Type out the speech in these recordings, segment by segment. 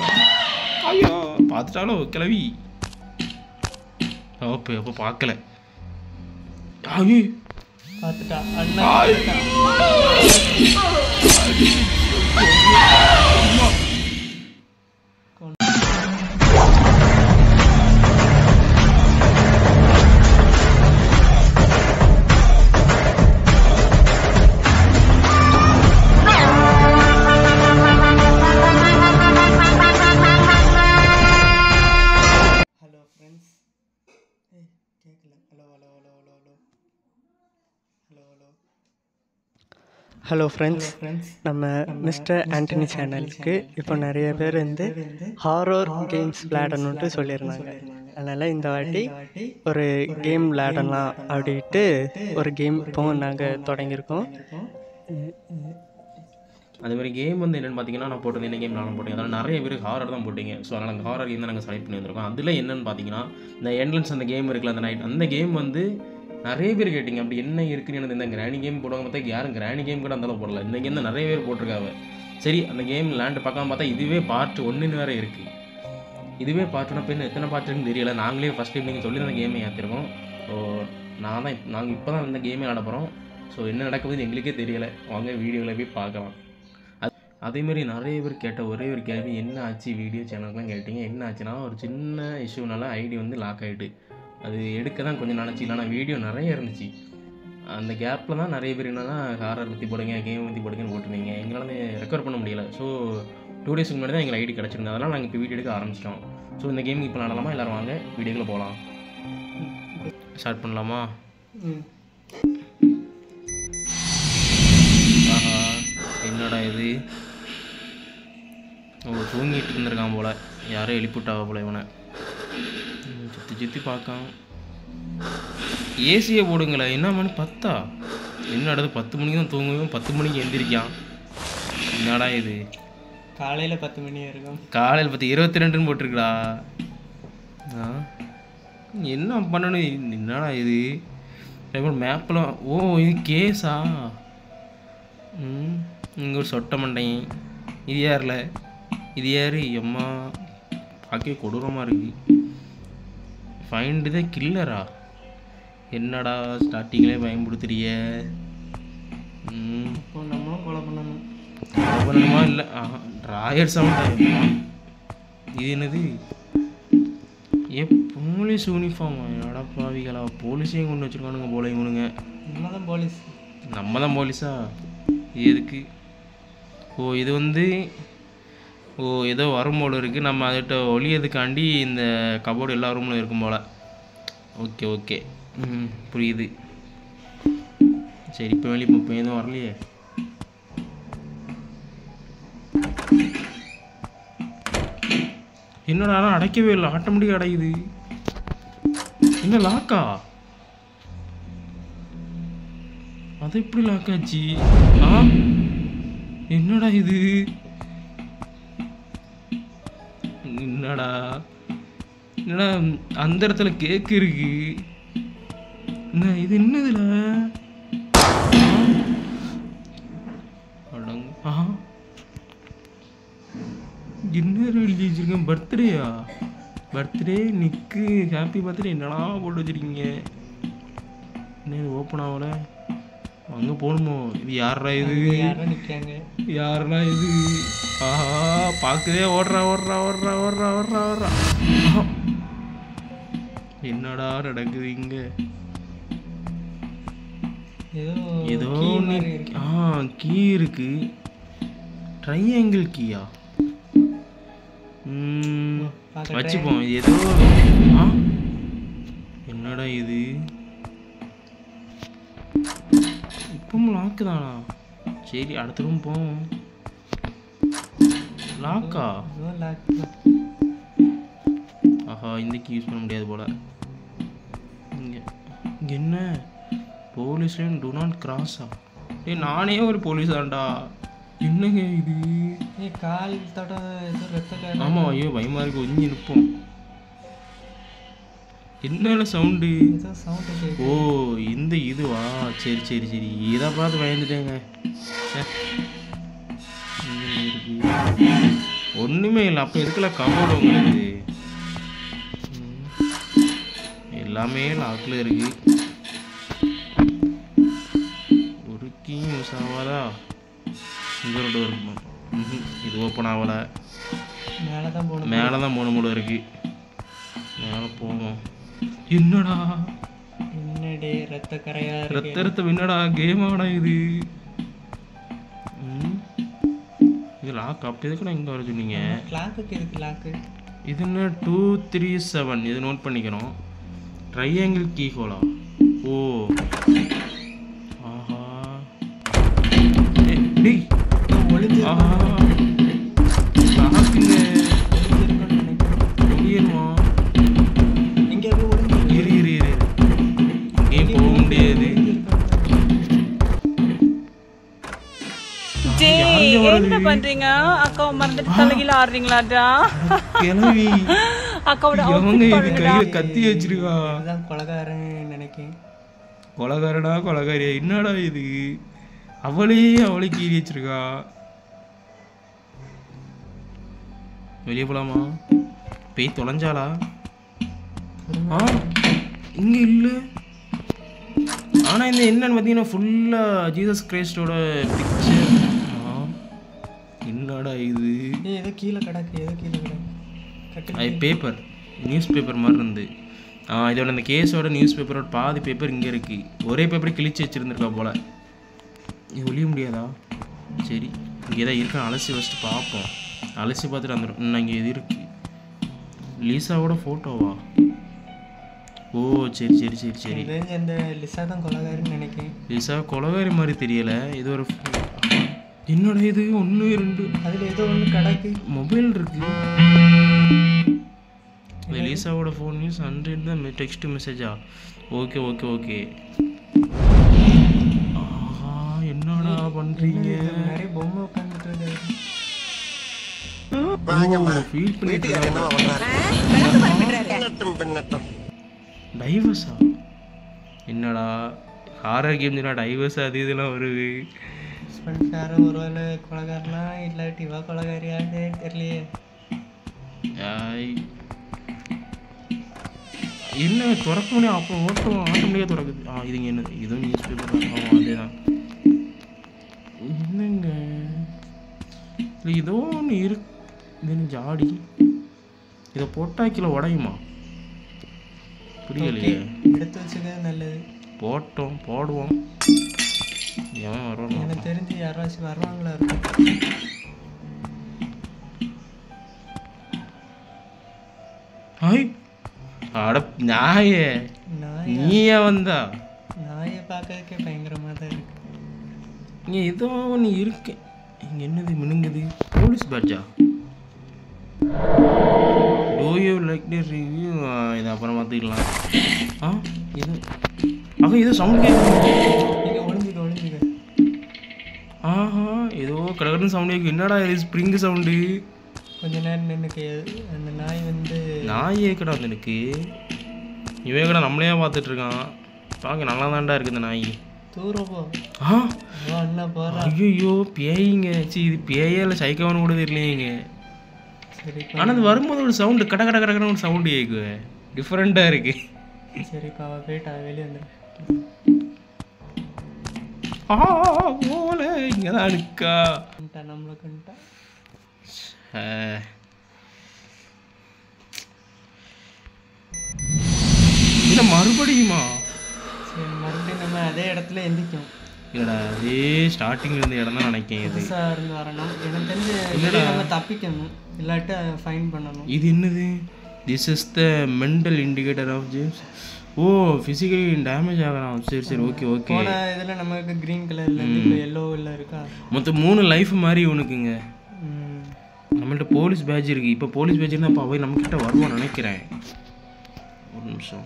பார்க்குறேன். ஐயோ பார்த்துட்டாலும் கிளவி. அப்போ பார்க்கல. ஐயோ பார்த்துட்டா அண்ணா. ஹலோ ஃப்ரெண்ட்ஸ், நம்ம மிஸ்டர் ஆண்டனி சேனலுக்கு இப்போ நிறைய பேர் வந்து ஹாரர் கேம்ஸ் விளையாடணுன்ட்டு சொல்லியிருந்தாங்க. அதனால் இந்த வாட்டி ஒரு கேம் விளையாடலாம் அப்படின்ட்டு ஒரு கேம் இப்போ நாங்கள் தொடங்கியிருக்கோம். அதேமாதிரி கேம் வந்து என்னென்னு பார்த்தீங்கன்னா, நான் போட்டது என்ன கேம் நான் போட்டேன். அதனால் நிறைய பேர் ஹாரர் தான் போட்டிங்க. ஸோ அதனால் அந்த ஹாரர் கேம் தான் நாங்கள் செலக்ட் பண்ணி வந்திருக்கோம். அதில் என்னென்னு பார்த்தீங்கன்னா, இந்த என்ட்ரன்ஸ் அந்த கேம் இருக்குல்ல, அந்த நைட் அந்த கேம் வந்து நிறைய பேர் கேட்டிங்க. அப்படி என்ன இருக்குன்னு எனக்கு இந்த கிராணி கேம் போடுவாங்க பார்த்தா யாரும் கிராணி கேம் கூட அந்தளவு போடல. இந்த கேம் தான் நிறைய பேர் போட்டிருக்காங்க. சரி, அந்த கேம் லேண்டு பார்க்காம பார்த்தா இதுவே பார்ட் 1 வேறு இருக்குது. இதுவே பார்ட் 1 இப்போ எத்தனை பார்ட் இருக்குன்னு தெரியல. நாங்களே ஃபஸ்ட் டைம் நீங்கள் சொல்லி அந்த கேமை ஏற்றிருக்கோம். ஸோ நாங்கள் இப்போ தான் இந்த கேமே ஆட போகிறோம். ஸோ என்ன நடக்குதுன்னு எங்களுக்கே தெரியலை. வாங்க வீடியோவில் போய் பார்க்கலாம். அதேமாரி நிறைய பேர் கேட்ட ஒரே ஒரு கேள்வி, என்ன ஆச்சு வீடியோ சேனலுக்குலாம் கேட்டிங்க. என்ன ஆச்சுன்னா, ஒரு சின்ன இஷ்யூனால ஐடி வந்து லாக் ஆகிட்டு அது எடுக்க தான் கொஞ்சம் நினச்சி. இல்லைனா வீடியோ நிறைய இருந்துச்சு. அந்த கேப்பில் தான் நிறைய பேர் என்னன்னா ஹாரர் பற்றி போடுங்க, கேம் பற்றி போடுங்கன்னு போட்டுருந்தீங்க. எங்களால் ரெக்கவர் பண்ண முடியல. ஸோ 2 டேஸ்க்கு முன்னாடி தான் எங்கள் ஐடி கிடச்சிருந்தது. அதனால் நாங்கள் இப்போ வீடியோ எடுக்க ஆரம்பிச்சிட்டோம். ஸோ இந்த கேமுக்கு இப்போ நடலாமா? எல்லோரும் வாங்க வீடியோக்குள்ளே போகலாம். ஸ்டார்ட் பண்ணலாமா? ஆஹா, என்னடா இது? தூங்கிட்டு இருந்திருக்கான் போல். யாரும் எழுப்பிவிட்டாவ போல் இவனை. சுற்றி பார்க்கான். ஏசியை போடுங்களே. என்ன மணி 10? என்னடா 10 மணிக்கு தான் தூங்குவேன், 10 மணிக்கு எந்திரிக்கான். என்னடா இது? காலையில் 10 மணி இருக்கும். காலையில் 22ன்னு போட்டிருக்கா. என்ன பண்ணணும்? என்னடா இது? மேப்பெலாம் இது கேஸா? இங்கே ஒரு சொட்டை மண்டையும். இது யாரில்? இது யார்? அம்மா பார்க்கவே கொடூரமாக இருக்குது. ஃபைண்டு தான் கில்லரா? என்னடா ஸ்டார்டிங்லேயே பயன்படுத்துறிய? இப்போ நம்மளும் கொலை பண்ணணுமா? இல்லை, ராயர் சவுண்டா? இது என்னது? போலீஸ் யூனிஃபார்மா? என்னடா பாவிகளா, போலீஸையும் கொண்டு வச்சுருக்கானுங்க போல இவனுங்க. நம்ம தான் போலீஸா? எதுக்கு? இது வந்து ஏதோ வரும் போல் இருக்குது. நம்ம அதுகிட்ட ஒளியதுக்காண்டி இந்த கபோர்டு எல்லா ரூம்லையும் இருக்கும் போல். ஓகே புரியுது. சரி, இப்போ வெளியே இப்போ எதுவும் வரலையே. என்னடா அடைக்கவே இல்லை, ஆட்டோமேட்டிக்காக அடையுது. என்ன லாக்கா? அது எப்படி லாக் ஆச்சு? என்னடா இது? என்னடா அந்த இடத்துல கேக்கு இருக்கு. இது என்னதுல? என்ன எழுதி வச்சிருக்கேன்? பர்த்டேயா? பர்த்டே நிக்கு ஹாப்பி பர்த்டே. என்னடா போட்டு வச்சிருக்கீங்க? என்ன இது ஓப்பன் ஆகல? அங்கே போகணுமோ? இது யாரா? இது யாருன்னா இது? பார்க்குதே. ஓடுறா. என்னடா நடக்குது இங்க? ஏதோ கீ இருக்கு. ட்ரையாங்கிள் கீயா? வச்சுப்போம். ஏதோ என்னடா இது? இப்பவும் லாக்கு தானா? சரி, அடுத்த ரூம் போவோம். லாக்கா? ஆஹா, இந்த கீ யூஸ் பண்ண முடியாது போல. இங்கே என்ன? போலீஸ் லைன் டு நாட் கிராஸா? நானே ஒரு போலீஸ் தான்டா. என்னங்க இது? கால் தட ரத்த. ஆமாம், ஐயோ பயமாக இருக்கு. ஒஞ்சி நிற்போம். என்ன சவுண்டு? இந்த இதுவா? சரி இதை பார்த்து பயந்துட்டேங்க. ஒன்றுமே இல்லை. அப்போ எதுக்குள்ள கபோர்டு உங்களுக்கு? எல்லாமே லாக்கில் இருக்கு. ஒரு கீயும் யூஸ் ஆகாதா? இங்கே ஒரு டோர் இருக்குமா? இது ஓப்பன் ஆகலை. மேலே தான் போன போல இருக்கு. மேலே போவோம். என்னடா ரத்த என்னடா கேம் ஆடா இது? இது லாக். அப்போ எதுக்கு இங்கே வர சொன்னீங்க? இது என்ன 237? இது நோட் பண்ணிக்கிறோம். ட்ரையாங்கிள் கீ ஹோலா? ஓ ஆஹா. ஆஹா லாக்குங்க. ஒளியணுமா? இரு இரு இரு கேம் போக முடியாது. என்ன பண்றீங்க? அக்காவை மறந்துட்டு தலைகீழ ஆடுறீங்களாடா? கிளவி அக்காவோட கையில கத்தி வச்சிருக்கா. கொலகாரன் நினைக்கிறேன். கொலகாரடா கொலகாரியா? என்னடா இது? அவளே கீறி வச்சிருக்கா. வெளியே போலாமா? பேய் தொலைஞ்சாளா? இங்க இல்ல. ஆனா இந்த என்னன்னு பார்த்தீங்கன்னா ஃபுல்லா ஜீசஸ் கிரைஸ்டோட பிக்சர். என்னடா இது? ஏதோ கீழே கிடக்கு. அது பேப்பர், நியூஸ் பேப்பர் மாதிரி இருந்து. இதோட இந்த கேஸோட நியூஸ் பேப்பரோட பாதி பேப்பர் இங்கே இருக்குது. ஒரே பேப்பரை கிழிச்சு வச்சுருந்துருக்கா போல். இது ஒழிய முடியாதா? சரி, இங்கே தான் இருக்க. அலசி ஃபஸ்ட்டு பார்ப்போம். அலசி பார்த்துட்டு வந்துடும். இன்னும் இங்கே எது இருக்குது? லீசாவோட ஃபோட்டோவா? ஓ சரி சரி சரி சரி. இந்த லிசா தான் கொலகாரின்னு நினைக்கிறேன். லிசா கொலகாரி மாதிரி தெரியலை. இது ஒரு என்னோட இது 1 2 அதில் ஏதோ ஒன்று கிடக்கு. மொபைல் இருக்கு. லீசாவோட ஃபோன் நியூஸ் 100 தான் டெக்ஸ்ட் மெசேஜா? Okay okay okay. ஆஹா என்னடா பண்ணுறீங்க? நிறைய பொம்மை உட்காந்துட்டு ஃபீல் பண்ணிட்டு டைவர்ஸா? என்னடா ஹாரர் கேம் டைவர்ஸ் அது இதெல்லாம் வருது. ஒருவேளை கொலகாரனா இல்லாட்டி இவா கொலகாரியான்னு தெரியலையே. என்ன திறக்க முடியும்? அப்போ ஆட்டோமேட்டிக்காக திறக்குது. இதுங்க என்ன? இதுவும் நியூஸ் பேப்பர். அதே தான். என்னங்க ஏதோ ஒன்று இருக்கு. இது என்ன ஜாடி? இதை போட்டால் கிலோ உடையுமா? புரியலையே. எடுத்து வச்சுக்கிறது நல்லது. போடுவோம். ஏன் வருவாங்க? எனக்கு தெரிஞ்சு யாராச்சும் வருவாங்களா இருக்கும். அட நாயே, நீயே வந்தா? நாயை பார்க்கறதுக்கே பயங்கரமாக தான் இருக்கு. இங்கே ஏதோ ஒன்று இருக்கு. இங்கே என்னது மினுங்குது? போலீஸ் பேட்ஜா? Do you like the review? இதை அப்புறம் பார்த்துக்கலாம். ஏதோ சவுண்ட் கேட்குது. ஒளிஞ்சுக்க. ஆஹா ஏதோ கடகடன்னு சவுண்ட் கேட்கு. என்னடா இது? Spring sound. கொஞ்ச நேரம் நின்றுக்கு. அந்த நாய் நாய் ஏக்கடா வந்து எனக்கு. இவன் கடை நம்மளையே பார்த்துட்டு இருக்கான். பார்க்க நல்லா தான்டா இருக்குது இந்த நாய். தூரப்போ. ஐயோ பேய்ங்க. இது பேயே இல்லை சைக்கவனு கூட தெரியலையேங்க. ஆனால் அது வரும்போது ஒரு சவுண்டு கட கட கடன்னு ஒரு சவுண்டு கேட்கு. டிஃப்ரெண்ட்டாக இருக்கு. சரிப்பா போயிட்டா வெளியே வந்து. ஓல இங்கே தான் இருக்கா. நம்மளுக்குன்ட்டா இல்லை மறுபடியுமா? சரி மறுபடியும் நம்ம அதே இடத்துல எந்திரிக்கணும். இல்லைடா அதே ஸ்டார்டிங்கில் இருந்த இடம் தான் நினைக்கிறேன். இது புதுசாக இருந்து வரணும். எனக்கு தெரிஞ்சு இல்லைடா நம்ம தப்பிக்கணும், இல்லாட்டி ஃபைன் பண்ணணும். இது என்னது? This is the mental indicator of James. Oh physically damage ஆகலாம். சரி சரி ஓகே ஓகே. போன இதில் நமக்கு க்ரீன் கலரில் இப்போ எல்லோவில் இருக்கா? மொத்தம் 3 லைஃப் மாதிரி உனக்குங்க. நம்மள்ட்ட போலீஸ் பேட்ச் இருக்குது. இப்போ போலீஸ் பேட்ச் இருந்தால் அப்போ அவை நம்மக்கிட்ட வருவான்னு நினைக்கிறேன். ஒரு நிமிஷம்.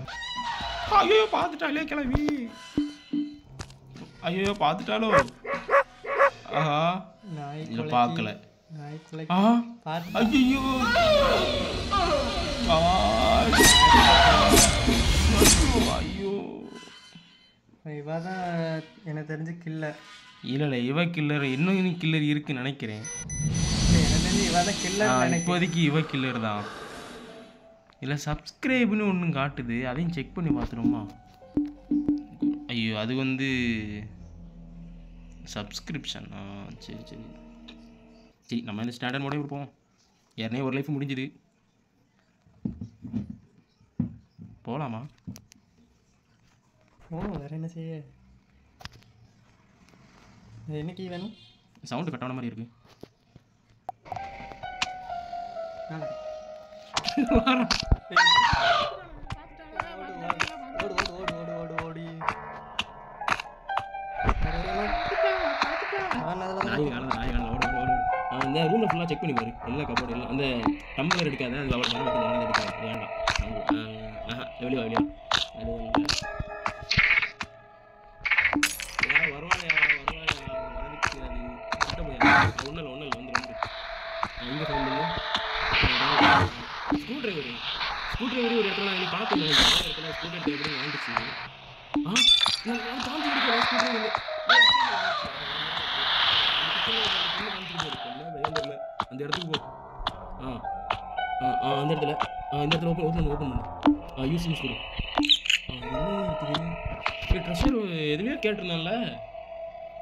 ஐயோ பார்த்துட்டாலே கிளவி. ஐயோ பார்த்துட்டாலோ? ஆஹா இல்லை பார்க்கல. ஐயோ ஐயோ இவ தான் எனக்கு தெரிஞ்சு கில்லர். இல்லை இவ கில்லர். இன்னும் கில்லர் இருக்குன்னு நினைக்கிறேன். எனக்கு இப்போதைக்கு இவ கில்லர் தான். இல்லை சப்ஸ்கிரைப்னு ஒன்று காட்டுது, அதையும் செக் பண்ணி பார்த்துருமா? ஐயோ அது வந்து சப்ஸ்கிரிப்ஷன். சரி சரி சரி, நம்ம இந்த ஸ்டாண்டர்ட் மோடே இருப்போம். ஏற்கனவே ஒரு லைஃப் முடிஞ்சுது, போகலாமா? வேறு என்ன செய்ய? என்ன கீ வேணும்? சவுண்டு கட்டான மாதிரி இருக்கு. இந்த ரூமில் ஃபுல்லாக செக் பண்ணி பாரு, எல்லா கபோர்டு எல்லாம். அந்த டம்ளர் எடுக்காத, அது வர எடுக்காது, வேண்டாம். வெளியே வெளியே ஒன்றில் வந்து இங்கே ஃபோன் பண்ணி ஸ்க்ரூ டிரைவர் ஒரு இடத்துல நீ பார்த்து இடத்துல ஸ்க்ரூ டிரைவர் வாங்கிச்சு. காஞ்சி பிடிக்கிறேன் ஸ்க்ரூ டிரைவர் அந்த இடத்துக்கு போ. அந்த இடத்துல ஓப்பன் பண்ணு. யூஸ் கொடு. ட்ரெஷர் எதுவுமே கேட்டிருந்தான்ல,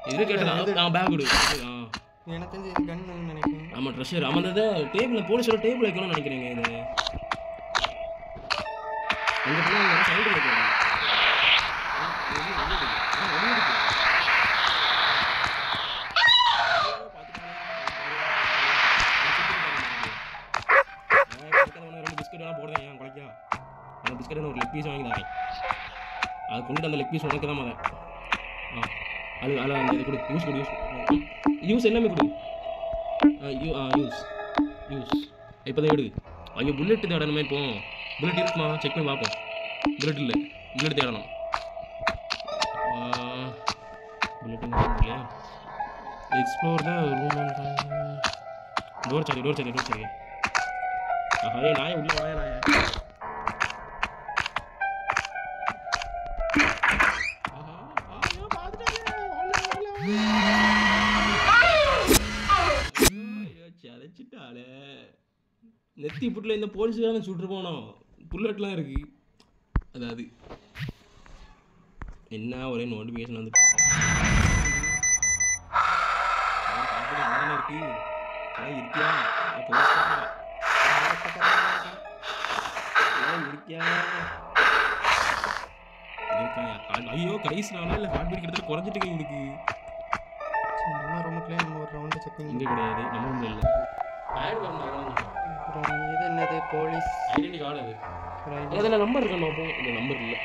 எதுவுமே கேட்டிருந்தான். பேக் கொடு. எனக்கு தெரிஞ்சு இது கன் நினைக்கிறேன். ஆமாம் ட்ரெஷர். ஆமாம் அந்த டேபிள் போலீஸோட டேபிள் வைக்கணும்னு நினைக்கிறேங்க. இது அங்கே போனால் சைடு வைக்கணும். பிஸ்கட் வேணா போடுறேன், ஏன் குலைக்கா? அந்த பிஸ்கட் ஒரு லெக் பீஸ் வாங்கி தாங்க. அது கொண்டு அந்த லெக் பீஸ் உனக்கு தான் மத. அதில் அந்த இது கொடு. யூஸ் எல்லாமே கொடு. யூஸ் இப்போ தான் எடு. ஐயோ புல்லெட் தேடணுமே. இப்போ புல்லெட் இருக்குமா? செக் பண்ணி பார்ப்போம். புல்லெட் இல்லை, புல்லெட் தேடணும். புல்லெட் இல்லையா? எக்ஸ்ப்ளோர் தான் ரூம். டோர் சரி. நாய உள்ள வாய நாய. சதைச்சிட்டாலே நெத்தி புட்டில் இந்த போலீஸுக்கான சுட்டு போனோம். புல்லட்லாம் இருக்கு. அதாவது என்ன ஒரே நோட்டிஃபிகேஷன் வந்து இருக்கு. இருக்கியா ஐயோ கைஸ்னால இல்லை ஹார்ட் பீட் கிட்டத்தட்ட குறைஞ்சிட்டு இவனுக்கு. நம்ம ரூமுக்குள்ளே நம்ம ஒரு ரவுண்டு செக்கிங் இங்கே கிடையாது, நம்ம ரூமில் இல்லை. இது என்னது? Police identity card. அது அதில் நம்பர் இருக்கா? பார்ப்போம். இந்த நம்பர் இல்லை.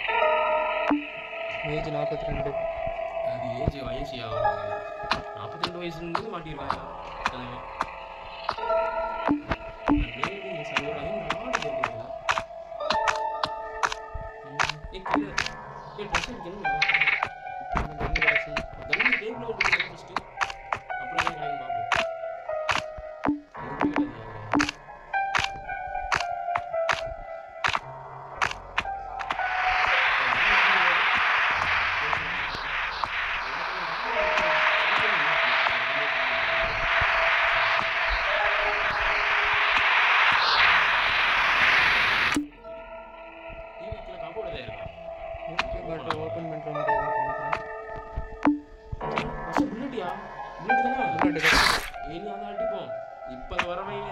ஏஜ் 42. அது ஏஜ் வயசு 42 வயசுலேருந்து மாட்டிடுவாங்க. ஓப்பன் பண்ணுற மாதிரி புல்லட்டியா? புல்லட்டு தானே? இனி அதை அடிப்போம். இப்போ வரவைங்க,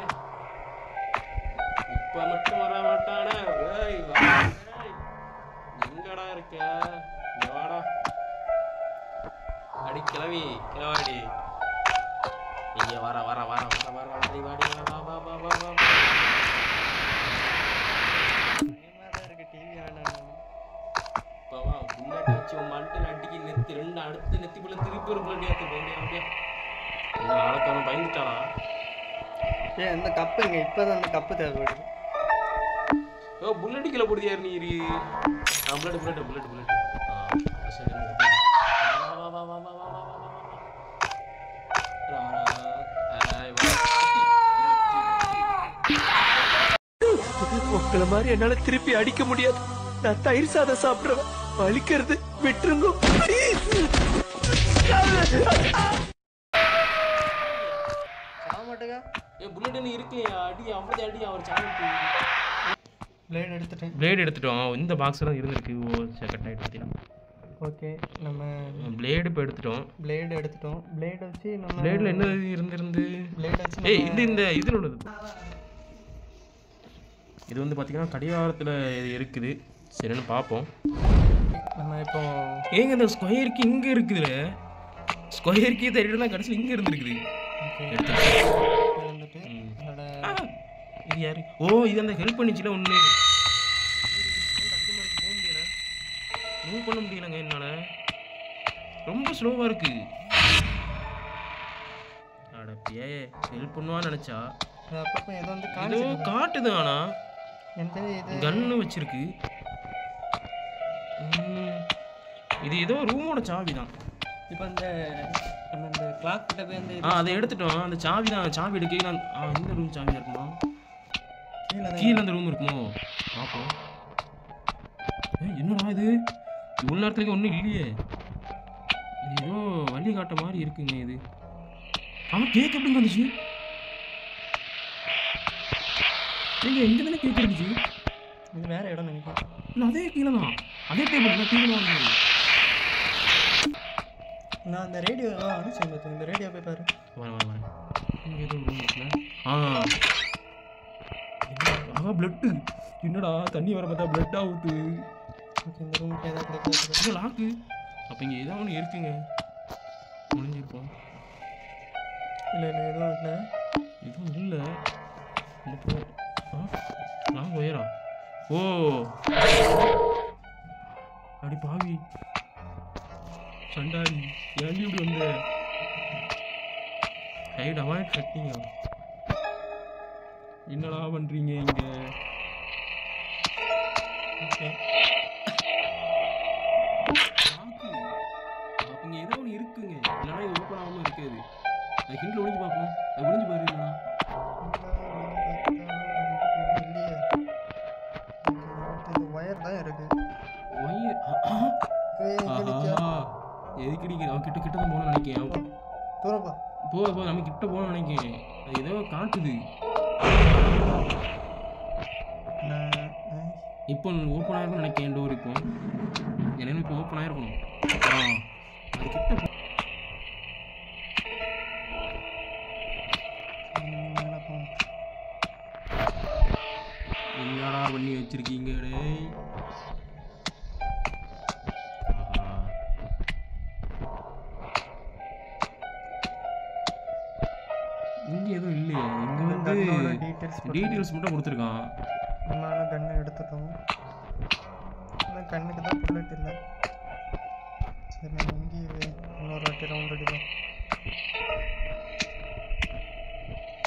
இப்போ மட்டும் வர மாட்டானே. எங்கடா இருக்க? வாடா அடி கிளவி கிளவாடி. இங்கே வர வர வர வர வர வாடி வாடி வா வா வா வா வா. இப்போ வா புல்லட் வச்சு மண்ட்டு அடிக்கி நெத்தி ரெண்டு அடுத்து நெத்தி புள்ள திருப்பி ஒரு புல்லட் ஏற்று போண்டியா? அப்படியே ஆளுக்கான பயந்துட்டானா? அந்த கப்பு இங்கே இப்போ தான் அந்த கப்பு தேவைப்படுது. புல்லட் கீழே போடுதியாரு நீ? புல்லட் புல்லட் புல்லட் புல்லட் உங்களை மாதிரி என்னால திருப்பி அடிக்க முடியாது. நான் தயிர் சாதம் சாப்பிடுறேன். வலிக்கிறது விட்டுருங்க. சாமாட்டுக்கா புல்லட்னு இருக்கு அடி அவ்வளோ அடி அவர் சாப்பிட்டு பிளேட் எடுத்துட்டோம். இந்த பாக்ஸ் தான் இருந்திருக்கு. ஓ செகண்ட் ஆகிட்டு பார்த்தீங்கன்னா ஓகே. நம்ம பிளேடு இப்போ எடுத்துட்டோம். பிளேட் வச்சு நம்ம பிளேடில் என்ன இருந்து பிளேட் வச்சு இந்த இதில் உள்ளது. இது வந்து பார்த்தீங்கன்னா கடிகாரத்தில் இது இருக்குது. சரின்னு பார்ப்போம். நம்ம இப்போ ஏங்க இந்த ஸ்கொயருக்கு இங்கே இருக்குதுல்ல, ஸ்கொயருக்கு தேடிட்டு தான் கடைசியில் இங்கே இருந்துருக்குது. வந்துட்டு இது யாரு? ஓ இது அந்த ஹெல்ப் பண்ணிச்சுல ஒன்று. மூவ் பண்ண முடியலங்க என்னால், ரொம்ப ஸ்லோவாக இருக்கு. அடப்பியே ஹெல்ப் பண்ணுவான்னு நினச்சா அப்பப்போ ஏதோ வந்து ஏதோ காட்டுது. ஆனால் கன்னு வச்சிருக்கு. இது ஏதோ ரூமோட சாவி தான். இப்போ இந்த நம்ம இந்த கிளாக் கிட்ட போய் அந்த அதை எடுத்துட்டோம். அந்த சாவி தான். சாவி எடுக்க இந்த ரூம் சாவியாக இருக்குமா? கீழே அந்த ரூம் இருக்குமோ பார்ப்போம். என்னடா இது இவ்வளோ நேரத்துக்கு ஒன்றும் இல்லையே. இது ஏதோ வழி காட்ட மாதிரி இருக்குங்க. இது கேக் எப்படிங்க வந்துச்சு? நீங்கள் எங்கே தானே கேக் இருந்துச்சு? இது வேறு இடம் நினைக்கிறேன். இல்லை அதே கீழே தான், அதே டேபிள் தான் கீழே தான். நான் அந்த ரேடியோ அனுப்பிச்சு பார்த்தேன். இந்த ரேடியோ போய் பாரு. வரேன். இங்கே ஏதோ ரூம் இருக்குல்ல. பிளட்டு. என்னடா தண்ணி வர பார்த்தா பிளட்டாக ஊற்று. இந்த ரூமுக்கு ஏதாவது கிடைக்காது லாக்கு. அப்போ இங்கே ஏதோ ஒன்று இருக்குங்க. முடிஞ்சிருப்போம். இல்லை எதுவும் இல்லை. எதுவும் இல்லை. இப்போ நான் ஒயரா? ஓ அடி பாவி சண்டாரி ஏண்டி இப்படி வந்த? ஹைட் அவாய்ட் கட்டிங்க. என்னடா பண்ணுறீங்க இங்கே? ஓகே அப்போ இங்கே ஏதோ ஒன்று இருக்குங்க. இல்லைனா இது ஓப்பன் ஆகாமல் இருக்காது. அது ஹிண்டில் ஒழிஞ்சு பார்ப்போம். அது ஒழிஞ்சு பாரு. இல்லைனா ஒயர் தான் இருக்கு. ஒயர் எதுக்கடி அவன் கிட்ட தான் போகணும்னு நினைக்கிறேன். தூரப்பா போ நம்ம கிட்ட போகணும்னு நினைக்கிறேன். அது ஏதோ காட்டுது. இப்போ ஓப்பன் ஆயிருக்கும்னு நினைக்கிறேன். டோர் இப்போ என்ன இப்போ ஓப்பன் ஆயிருக்கணும். அது கிட்ட என்னடா பண்ணி வச்சிருக்கீங்க? டேய் இங்கே எதுவும் இல்லையா? இங்கே வந்து டீட்டெயில்ஸ் மட்டும் கொடுத்துருக்கான். நம்மளால கண்ணை எடுத்துட்டோம். ஆனால் கண்ணுக்கு தான் புல்லட் இல்லை. சரி நம்ம இங்கேயே இன்னொரு வாட்டி ரவுண்ட் அடிப்போம்.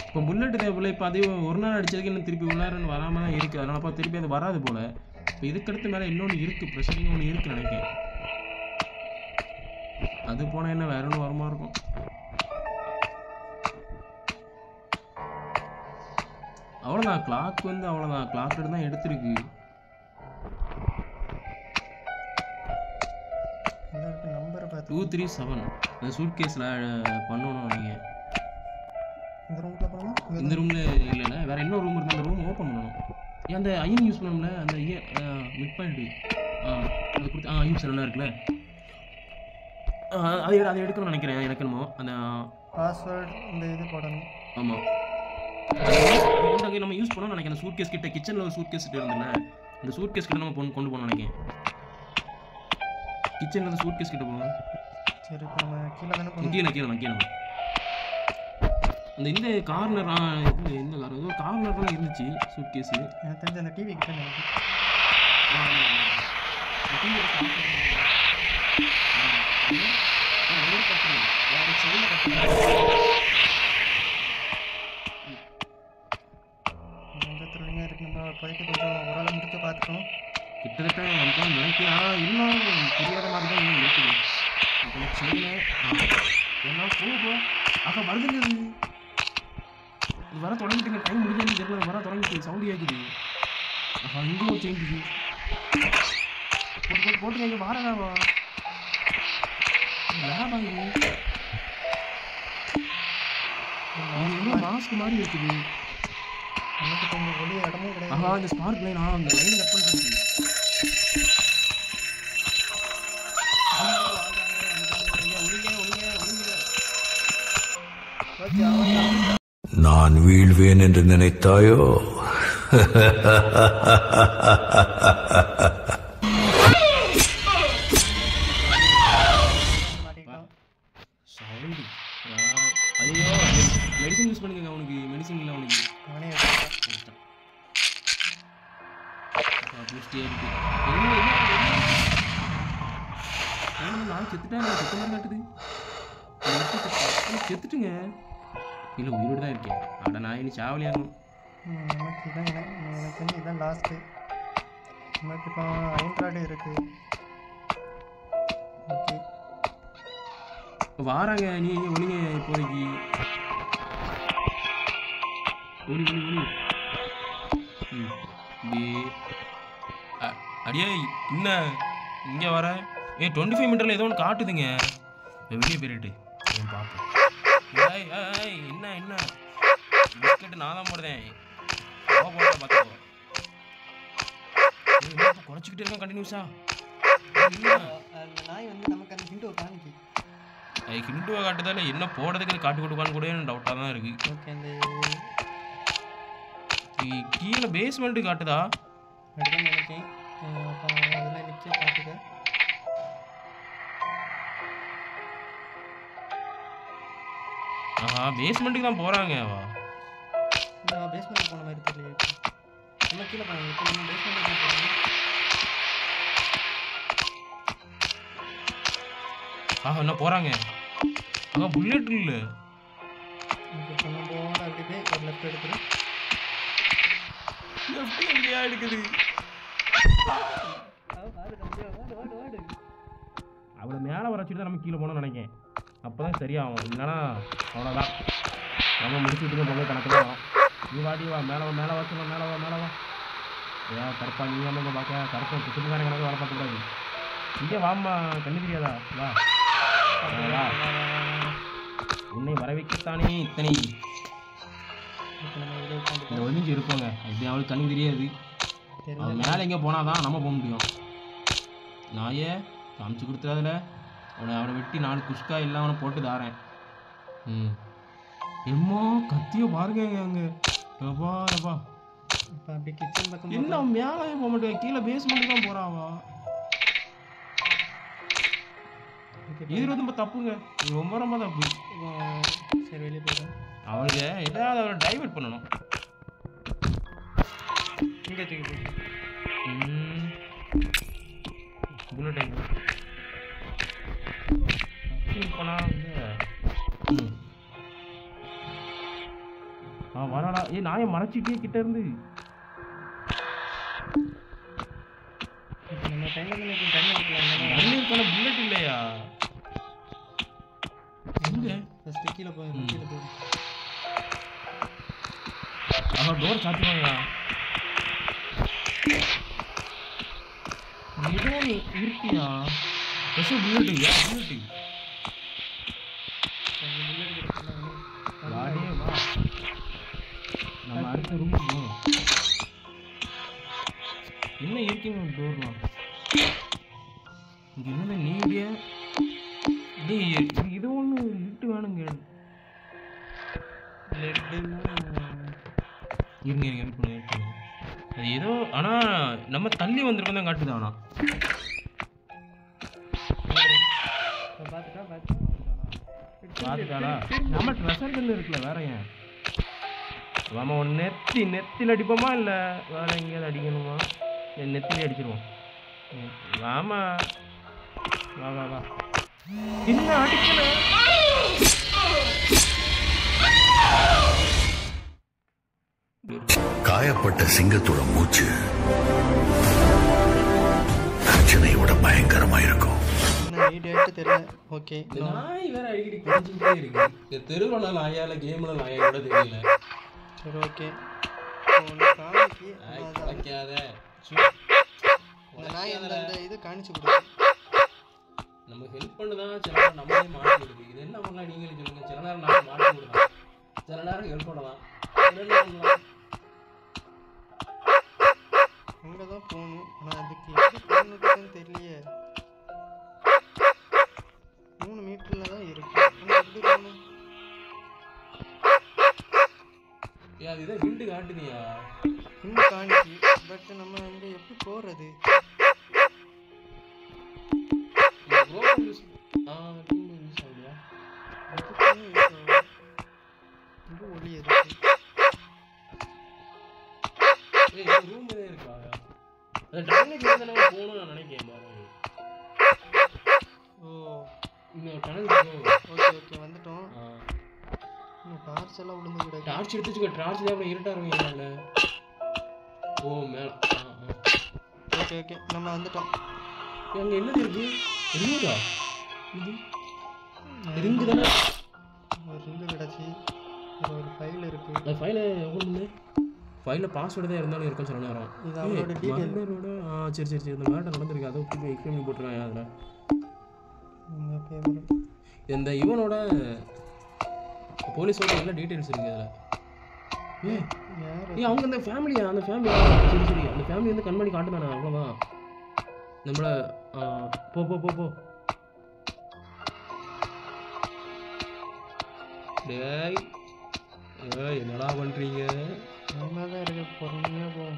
இப்போ புல்லட் தேவையில்ல. இப்போ அதே ஒரு நாள் அடித்ததுக்கு இன்னும் திருப்பி உள்ளாரன்னு வராமல் தான் இருக்குது. அதனால் அப்போ திருப்பி அது வராது போல். இப்போ இதுக்கடுத்து மேலே இன்னொன்று இருக்குது. ப்ரெஷரிங் ஒன்று இருக்குன்னு நினைக்கிறேன். அது போனால் என்ன வேற ஒன்று வருமா இருக்கும். அவ்வளோதான். கிளாக் வந்து அவ்வளோதான். கிளாக் தான் எடுத்துருக்கு. நம்பர் பார்த்து 237 அந்த சூட் கேஸில் பண்ணணும். நீங்கள் இந்த ரூமில் போகணும். இந்த ரூமில் இல்லைல்ல, வேறு இன்னொரு ரூம் இருந்தால் அந்த ரூம் ஓப்பன் பண்ணணும். ஏன் அந்த ஐஎன் யூஸ் பண்ணணும்ல? அந்த மிட் பாயிண்ட்டு அது கொடுத்து யூஸ் நல்லா இருக்குல்ல. அதை எடுக்கணும்னு நினைக்கிறேன். எனக்கு என்னமோ அந்த பாஸ்வேர்டு இந்த இது போடணும். ஆமாம் நம்ம யூஸ் பண்ணோம்னு நினைக்கிறேன். சூட் கேஸ் கிட்ட கிச்சனில் ஒரு சூட் கேஸ் கிட்ட இருந்தல, அந்த சூட் கேஸ் கிட்ட நம்ம கொண்டு போகணும்னு நினைக்கிறேன். கிச்சனில் அந்த சூட் கேஸ் கிட்ட போவோம். சரி இப்போ நம்ம கீழே தானே போகணும். கீழே இந்த கார்னர் இது இந்த கார் ஏதோ கார்னர்லாம் இருந்துச்சு சூட் கேஸு. எனக்கு தெரிஞ்ச அந்த டிவி கிட்ட நினைக்கிறேன். எந்த த்ரில்லிங்காக இருக்கு. நம்ம இப்போதைக்கு கொஞ்சம் ஓரளவு முடிக்க பார்த்துட்டோம். கிட்டத்தட்ட நமக்கு நினைக்கிறேன். இன்னும் புரியாத மாதிரி தான் இன்னும் இருக்குது. செய்யல எல்லாம் போகும். ஆக வருதுங்க. இது வர தொடங்கிட்டுங்க. டைம் முடிஞ்சு தெரியல. வர தொடங்கிட்டு சவுண்ட் கேட்குது. இங்கே ஒரு சேஞ்சுது. போட்டு இங்கே வாரதாவா லேபா இது? மாஸ்க் மாதிரி இருக்குது. எனக்கு கொஞ்சம் வெளியே இடமும் கிடையாது. ஆஹா இந்த ஸ்பார்க் லைன் அந்த லைன் கட் பண்ணுறது. நான் வீழ்வேன் என்று நினைத்தாயோ? ஐயோ மெடிசன் யூஸ் பண்ணுங்க. அவனுக்கு மெடிசன் இல்லை. அவனுக்கு அவனே நான் செத்துட்டேன். செத்துலாம் காட்டுது. செத்துட்டுங்க. இல்லை உயிரோடு தான் இருக்கேன். அட நான் இனி சாவலியாகணும். நமக்கு இதான் எனக்கு வந்து இதுதான் லாஸ்ட்டு. நமக்கு இப்போ ஐன்ட்ராய்டு இருக்குது. ஓகே வாராங்க. நீ ஒளிங்க இப்போதைக்கு. ஒளி ஒளி ஒளி. அடியே என்ன இங்கே வர? 25 மீட்டரில் ஏதோ ஒன்று காட்டுதுங்க. வெளியே போயிட்டு பார்ப்போம். என்ன என்ன பிஸ்கெட்டு நான் தான் போடுறேன். பார்த்துக்கோ. குறைச்சிக்கிட்டே இருக்கேன் கண்டினியூஸா. நாய் வந்து நமக்கு அந்த ஹிண்டுவை காணிக்கு. ஹிண்டுவை காட்டுதால என்ன போடுறதுக்கு காட்டு கொடுக்கான்னு கூட டவுட்டாக தான் இருக்கு. ஓகே அந்த கீழே பேஸ்மெண்ட்டு காட்டுதா? எடுக்கணும்னு நினைக்கேன். அதில் நிச்சயம் காட்டுது. ஆஹா பேஸ்மெண்ட்டுக்கு தான் போகிறாங்க. இல்லை பேஸ்மெண்ட்டுக்கு போன மாதிரி தெரியல. நம்ம கீழே போனாங்க. இப்போ நம்ம பேஸ்மெண்ட்டுக்கு போகிறாங்க. ஆஹா என்ன போகிறாங்க? ஆஹா புல்லட் இல்லை. ஓகே இப்போ நம்ம போகணும். அப்படியே ஒரு லெஃப்ட் எடுத்துரு. லெஃப்ட் எங்கேயா எடுக்குது? அவளை மேலே வர வச்சுட்டு தான் நம்ம கீழே போகணும்னு நினைக்கேன். அப்போ தான் சரியாகும். இல்லைன்னா அவ்வளோதான். நம்ம முடிச்சுட்டு போக கணக்கு தான். நீ வாடி வா. மேலே வா. மேலே வச்சு மேலே வா. மேலே வா. ஏன் கருப்பா நீ நம்ம பார்க்க கருப்பா குத்துக்காரன் கணக்கு வர பார்க்கக்கூடாது. இங்கே வாம்மா. கண்ணு தெரியாதா? வா வா. உன்னை வர வைக்கத்தானே இத்தனை இந்த ஒழிஞ்சு இருப்போங்க. அப்படி அவளுக்கு கண்ணு தெரியாது. அவள் மேலே எங்கே போனால் தான் நம்ம போக முடியும். நாயே காமிச்சு கொடுத்துறாதுல. அவனை வெட்டி 4 குஷ்கா எல்லாம் அவனை போட்டு தாரேன். எம்மா கத்தியோ பாருங்க அங்கே. எப்பா எப்பா இப்போ அப்படி கிச்சன் பக்கம் என்ன மேலே போக மாட்டேன். கீழே பேஸ்மெண்ட்டு தான் போகிறாவா? இது ரொம்ப தப்புங்க. ரொம்ப ரொம்ப தப்பு. சரி வெளியே போயிடும். அவனுக்கு ஏதாவது அவரை டைவர்ட் பண்ணணும். இங்கே தூக்கி போயிட்டு புல்லட் டைம் போனால் வராடா. நாயை மறைச்சிட்டே கிட்ட இருந்து. நம்ம டைமில் தண்ணி இருக்கலாம். தண்ணி இருக்கான புல்லட் இல்லையா? எங்க ஃபஸ்ட்டு கீழே போயிடும். கீழே போயிடும். அவன் டோர் சாத்திடுவாங்களா? ஏதோ இருக்கியா? First bullet. புல்லட்டு வாடே வா. நம்ம அடுத்த ரூமுக்கு போகணும். என்ன இருக்கீங்க டோர்லாம்? இங்கே என்ன நீடியா? இது ஒன்று லிட்டு வேணுங்க. இருங்க இருங்க. அது ஏதோ ஆனால் நம்ம தள்ளி வந்திருக்கோம் தான் காட்டுது. ஆனால் பார்த்துட்டானா? நம்ம ட்ரெஷர் கல் இருக்குல்ல. வேற ஏன் நம்ம ஒன்று நெத்தியில் அடிப்போமா இல்லை வேற எங்கேயாவது அடிக்கணுமா? நெத்திலே அடிச்சிருவோம். வாமா வா வா வா. என்ன அடிக்கல? காயப்பட்ட சிங்கத்தோட மூச்சு பிரச்சனையோட பயங்கரமா இருக்கும். தெரியல. ஓகே நாய் வேற அடிக்கடி குறைஞ்சிக்கிட்டே இருக்கு. தெருவில் நாயால கேம்ல நாயா கூட தெரியல. சரி ஓகே. கிடைக்காத நாய் அந்த இது காணிச்சு கொடுக்கும். நம்ம ஹெல்ப் பண்ணுதான் சில நேரம் நம்மளே மாட்டி விடுது. இது என்ன பண்ணலாம் நீங்களே சொல்லுங்க. சில நேரம் நம்ம மாட்டி விடுறோம். சில நேரம் ஹெல்ப் பண்ணலாம். அங்கே தான் போகணும். ஆனால் அதுக்கு எப்படி போகணுன்னு தெரியலையே. 3 மீட்டரில் தான் இருக்கு. ஆனால் எப்படி போகணும்? அது இதை விண்டு காட்டுதியா? இன்னும் காணிச்சு. பட் நம்ம அங்கே எப்படி போகிறது? யூஸ் ஆகுதியா? இது ஒளி எதுக்கு? ரூம் எதே இருக்கா? அந்த டனலுக்கு இருந்தா நம்ம போகணும்னு நான் நினைக்கிறேன் பாரு. ஓ இந்த டனலுக்கு ஓகே ஓகே வந்துட்டோம். இன்னும் டார்ச் எல்லாம் விழுந்து கூட. டார்ச் எடுத்து வச்சுக்கோ. டார்ச் தான் அப்புறம் இருட்டா இருக்கும் என்னால. ஓ மேல. ஓகே ஓகே நம்ம வந்துட்டோம். அங்க என்னது இருக்கு? ரிங்கா? இது ரிங்கு தானே? ஒரு ரிங்கு கிடச்சி. ஒரு ஃபைல் இருக்கு. அந்த ஃபைலை ஓப்பன் பண்ணு. ஃபைலில் பாஸ்வேர்டு தான் இருந்தாலும் இருக்கும் சில நேரம். இது அவரோட டீடைல். சரி சரி சரி. இந்த மேட்டர் நடந்திருக்கு. அதை போய் எக்ஸ்பிளைன் பண்ணி போட்டுருக்காங்க அதில். இந்த இவனோட போலீஸோட எல்லா டீட்டெயில்ஸ் இருக்குது அதில். ஏ அவங்க அந்த ஃபேமிலியா? அந்த ஃபேமிலியா? சரி சரி. அந்த ஃபேமிலி வந்து கண் பண்ணி காட்டுதானே? அவ்வளோதான். நம்மள போ போ போ போ. டேய் என்னடா பண்ணுறீங்க? நல்லா தான் இருக்கு. பொறுமையாக போவோம்.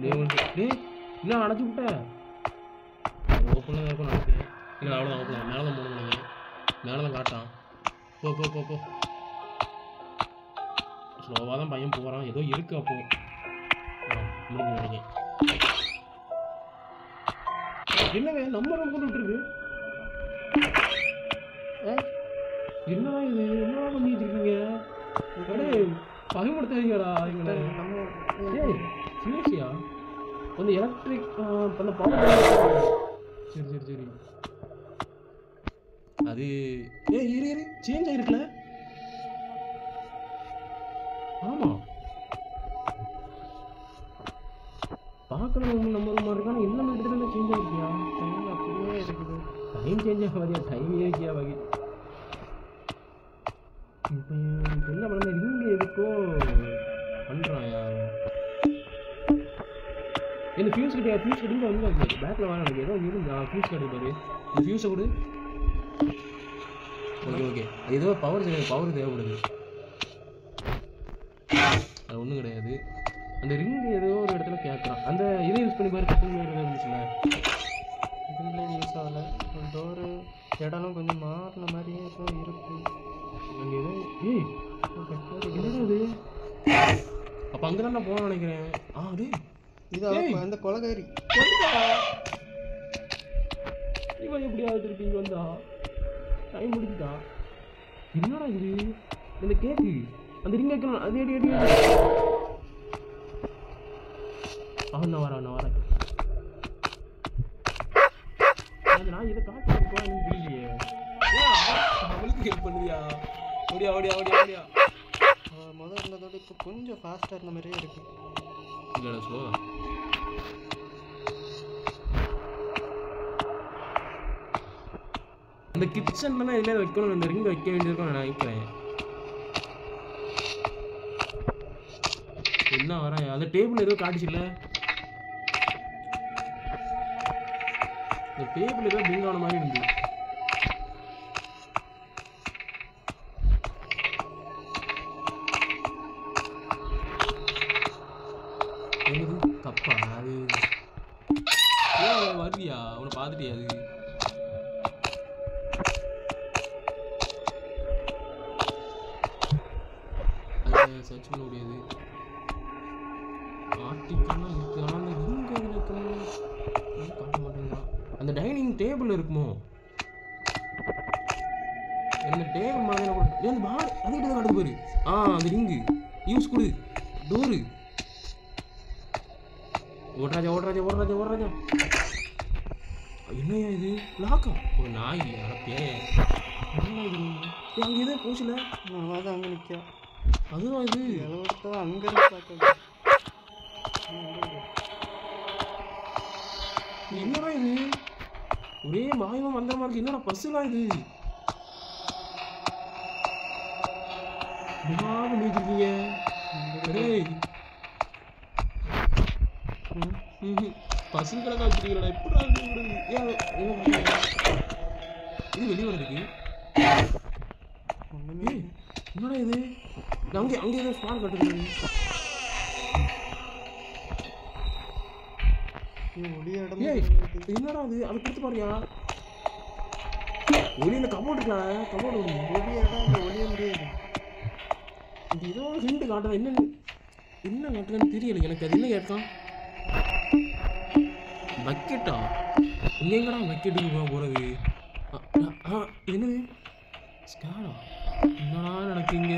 டேய் இல்லை அடைச்சி விட்டேன். ஓப்பனில் தான் இருக்கும் நினைக்கிறேன். இல்லை அவ்வளோதான் ஓப்பன். மேலே தான் போகணும் நீங்கள். மேலே தான் காட்டான். போ போ போ போ. ஸ்லோவாக தான் பையன் போகிறான். ஏதோ இருக்கு அப்போ முடிஞ்சு நினைக்கிறேன். என்னவே நம்ம ரூம் கொண்டு விட்டுருக்கு. என்னடா இது? என்னடா பண்ணிட்டு இருக்கீங்க? பயன்படுத்தாதீங்கடா எங்களை. ஏய் சீரியஸியா? கொஞ்சம் எலக்ட்ரிக் அந்த பவர். சரி சரி சரி. அது இரு சேஞ்ச் ஆயிருக்குல்ல? ஆமாம் பார்க்கணும். நம்ம ரூம் இருக்கான என்ன இடத்துல சேஞ்ச் ஆகிருக்கியா? டைம் அப்படியே இருக்குது. டைம் சேஞ்ச் ஆகாதியா? டைம் ஏக்கியா வகை. இப்போ என்ன பண்ண ரிங்கு எதுக்கோ பண்ணுறாயா? இந்த ஃபியூஸ் கிட்டே ஃபியூஸ் கிட்ட வந்து பேக்கில் வாங்க. எனக்கு ஏதோ இருந்தா ஃபியூஸ் கார்டு பாரு. இந்த ஃபியூஸை கொடு. Okay okay. அது ஏதோ பவர் தேவைப்படுது. அது ஒன்றும் கிடையாது. அந்த ரிங்கு ஏதோ ஒரு இடத்துல கேட்குறான். அந்த இதை யூஸ் பண்ணி பாரு. கட்டிங் இருந்துச்சுல இதுங்களே யூஸ் ஆகலை. டோரு இடம்லாம் கொஞ்சம் மாறின மாதிரியே ஏதோ இருக்கு. அங்கே ஏதோ என்னடா அது? அப்போ அங்கே தான் நான் போகணும்னு நினைக்கிறேன். அது இது அந்த கொலகாரி. இவன் எப்படியாவது திருப்பி வந்தா டைம் முடிச்சுட்டா. என்னடா இது? இந்த கேக்கு அந்த ரிங் வைக்கணும். அது எடி எடி. நான் வரேன். நான் இதை காட்டு எனக்கு புரியலையே. அவளுக்கு ஹெல்ப் பண்ணுவியா? ஓடியா. முதல்ல இருந்ததோட இப்போ கொஞ்சம் ஃபாஸ்ட்டாக இருந்த மாதிரியே இருக்கு. இல்லைடா ஸ்லோ. இந்த கிச்சன்லாம் இதில் வைக்கணும். இந்த ரிங் வைக்க வேண்டியிருக்கும் நான் நினைக்கிறேன். என்ன வரேன்? அந்த டேபிள் ஏதோ காட்டுச்சுல்ல? இந்த டேபிள் ஏதோ பிங் ஆன மாதிரி இருந்து. கப்பா அது வருவியா? அவனை பார்த்துட்டியா? அது சர்ச் பண்ண முடியாது. ஆர்டிக்கல்லாம் இருக்கு. ஆனால் அந்த ரிங்கு இருக்கணும் காட்ட மாட்டேங்கிறான். அந்த டைனிங் டேபிள் இருக்குமோ? இந்த டேபிள் மாதிரி கூட அந்த பார் அதுக்கிட்ட தான் காட்டு போயிரு. அந்த ரிங்கு யூஸ் கொடு. டோரு ஓடுறாஜா. என்னையா இது? லாக்கா? ஒரு நாய் அடப்பே. என்ன இது? அங்கே எதோ போச்சுல? அதான் அங்கே நிற்க. அதுதான் இது. எவ்வளோ அங்கே இருந்து பார்க்க. என்னடா இது? ஒரே மாயமா மந்திரமா இருக்கு. என்னடா பஸ்ஸுலாம் இது? பண்ணிருக்கீங்க பசங்க கணக்கா வச்சிருக்கீங்களா எப்படி இது வெளியே இருக்கு என்னடா இது அங்கே அங்கே ஏதோ ஸ்பான் கட்டுறது என்னடா அது அதை கொடுத்து பாருயா ஒளியில கபோர்டு இருக்கலாம் கபோர்டு ஒளிய முடியாது இது ஏதோ ஹிண்ட் காட்டுறது என்ன காட்டுறதுன்னு தெரியல எனக்கு அது என்ன கேட்கான் பக்கெட்டா இங்கே எங்கடா பக்கெட்டுக்கு போகிறது என்னது ஸ்கேரா என்னடா எனக்கு இங்கே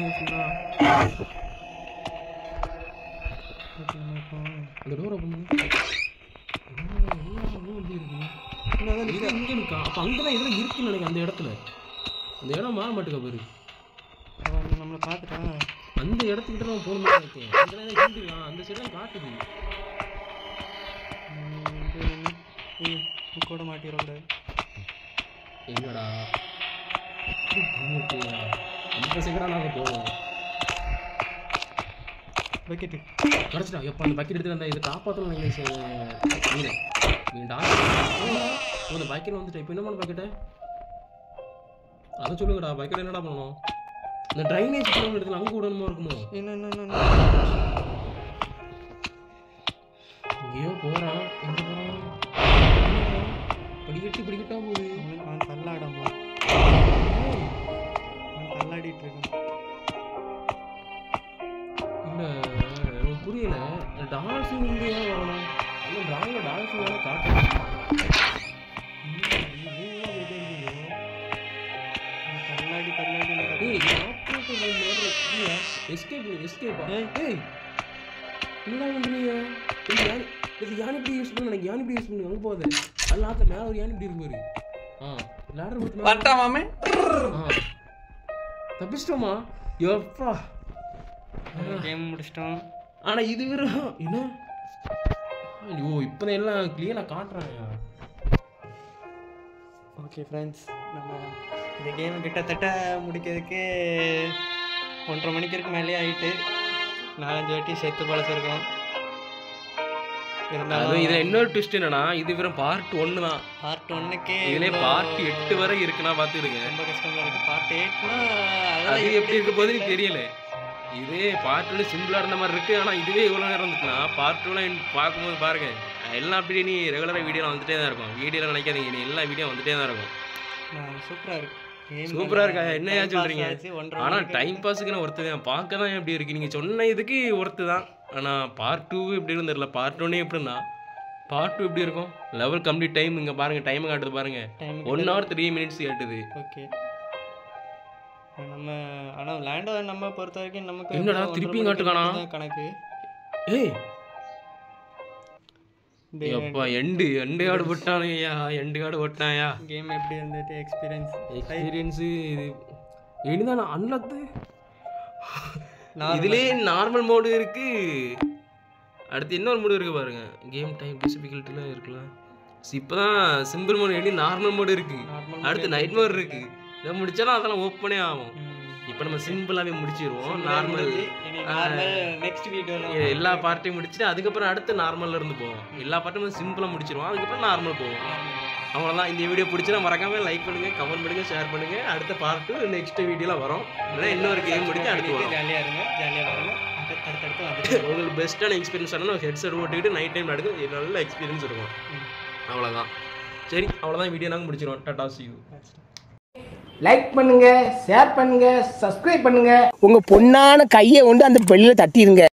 அந்த டோர் ஓப்பன் பண்ணி இங்கே இருக்கா அப்போ அங்கே தான் எதுவும் இருக்குன்னு நினைக்கிறேன் அந்த இடத்துல அந்த இடம் மாற மாட்டேங்க பாரு நம்மளை பார்த்துட்டான் அந்த இடத்துக்கிட்ட தான் போகணும்னு நினைக்கிறேன் அங்கே தான் அந்த சைடு தான் காட்டுது கூட மாட்டிடக்கூடாது என்னடா அந்த சைடாக நாங்கள் போவோம் பக்கெட்டு கிடச்சிட்டா எப்போ அந்த பக்கெட் எடுத்து அந்த இதை காப்பாற்றணும் நீங்கள் அந்த பக்கெட் வந்துட்டு இப்போ என்ன பண்ண பக்கெட்டை அதை சொல்லுங்கடா பக்கெட் என்னடா பண்ணணும் இந்த ட்ரைனேஜ் பண்ணணும் இடத்துல அங்கே விடணுமா இருக்குமோ என்ன எங்கேயோ போகிறான் எங்கே போகிறான் படிக்கட்டா போகுது அவன் தள்ளாடாமோ அவன் தள்ளாடிட்டு இருக்கான் இல்லை எனக்கு புரியல டால்ஃபின் இங்கே ஏன் வரணும் இல்லை ட்ராயிங்கில் டால்ஃபின் வேணால் காட்டுறேன் எஸ்கேப்பா என்னடா பண்ணுறீங்க இது யானை இப்படி யூஸ் பண்ண எனக்கு யானை இப்படி யூஸ் பண்ணி அங்கே போகுது அது லாக்க மேலே ஒரு யானை இப்படி இருக்கும் பாரு லேடர் போட்டு வரட்டாமாமே தப்பிச்சிட்டோமா எப்பா கேம் முடிச்சிட்டோம் ஆனால் இது வெறும் என்ன ஐயோ இப்போ தான் எல்லாம் கிளியராக காட்டுறாங்க ஓகே ஃப்ரெண்ட்ஸ் நம்ம இந்த கேம் கிட்டத்தட்ட முடிக்கிறதுக்கு 1:30 மணிக்கு மேலே ஆகிட்டு 4-5 வாட்டி சேர்த்து பழச்சிருக்கோம் இருந்தாலும் இதில் இன்னொரு ட்விஸ்ட் என்னன்னா இது வெறும் பார்ட் 1 தான் பார்ட் 1க்கே இதுலேயே பார்ட் 8 வரை இருக்குன்னா பார்த்துருங்க ரொம்ப கஷ்டமாக இருக்குது பார்ட் 8னா அது எப்படி இருக்க போகுதுன்னு தெரியல இதே பார்ட் 1 சிம்பிளாக இருந்த மாதிரி இருக்குது ஆனால் இதுவே இவ்வளோ நேரம் இருந்துச்சுன்னா பார்ட் 2 பார்க்கும்போது பாருங்கள் எல்லாம் அப்படியே நீ ரெகுலராக வீடியோவில் வந்துட்டே தான் இருக்கும் வீடியோவில் நினைக்காதீங்க நீ எல்லா வீடியோ வந்துட்டே தான் இருக்கும் சூப்பராக இருக்குது சூப்பராக இருக்கா என்னையா சொல்கிறீங்க ஆனால் டைம் பாஸுக்குன்னு ஒருத்தர் தான் பார்க்க தான் எப்படி இருக்குது நீங்கள் சொன்ன இதுக்கு ஒருத்து தான் ஆனால் பார்ட் 2 எப்படி இருந்துடல பார்ட் 1 எப்படின்னா பார்ட் 2 எப்படி இருக்கும் லெவல் கம்ப்ளீட் டைம் இங்கே பாருங்கள் டைம் காட்டுது பாருங்கள் 1 hour 3 minutes காட்டுது ஓகே நம்ம ஆனால் விளையாண்ட நம்ம பொறுத்த வரைக்கும் நமக்கு என்னடா திருப்பியும் காட்டுக்கானா கணக்கு ஏய் எப்பா எண்டு கார்டு போட்டானையா எண்டு கார்டு போட்டாயா கேம் எப்படி இருந்துட்டு எக்ஸ்பீரியன்ஸு இது இனிதான் அன்லத்து இதுலேயே நார்மல் மோடு இருக்கு அடுத்து இன்னொரு மோடு இருக்கு பாருங்க கேம் டைம் டிஃபிகல்ட்டிலாம் இருக்குல்ல இப்போ தான் சிம்பிள் மோடு எடி நார்மல் மோடு இருக்கு அடுத்து நைட் மோடு இருக்கு இதை முடிச்சாலும் அதெல்லாம் ஓப்பனே ஆகும் இப்போ நம்ம சிம்பிளாகவே முடிச்சிடுவோம் நார்மல் நெக்ஸ்ட் வீடியோவில் எல்லா பார்ட்டையும் முடிச்சுட்டு அதுக்கப்புறம் அடுத்து நார்மலில் இருந்து போவோம் எல்லா பார்ட்டும் சிம்பிளாக முடிச்சிடுவோம் அதுக்கப்புறம் நார்மல் போவோம் அவ்வளோதான் இந்த வீடியோ பிடிச்சினா மறக்காமல் லைக் பண்ணுங்கள் கமெண்ட் பண்ணுங்கள் ஷேர் பண்ணுங்கள் அடுத்த பார்ட்டு நெக்ஸ்ட் வீடியோவில் வரும் இல்லை இன்னொரு கேம் முடிச்சு அடுத்து வரும் ஜாலியாக இருங்க அடுத்தடுத்து வந்துட்டு உங்களுக்கு பெஸ்ட்டான எக்ஸ்பீரியன்ஸ் ஆனால் ஹெட்செட் ஓட்டிக்கிட்டு நைட் டைம் நடக்குது நல்ல எக்ஸ்பீரியன்ஸ் இருக்கும் அவ்வளோதான் சரி அவ்வளோதான் வீடியோ நாங்கள் முடிச்சிடுவோம் டாடா see you லைக் பண்ணுங்க, ஷேர் பண்ணுங்க, சப்ஸ்கிரைப் பண்ணுங்க. உங்க பொண்ணான கையை கொண்டு அந்த பெல்லில தட்டிடுங்க.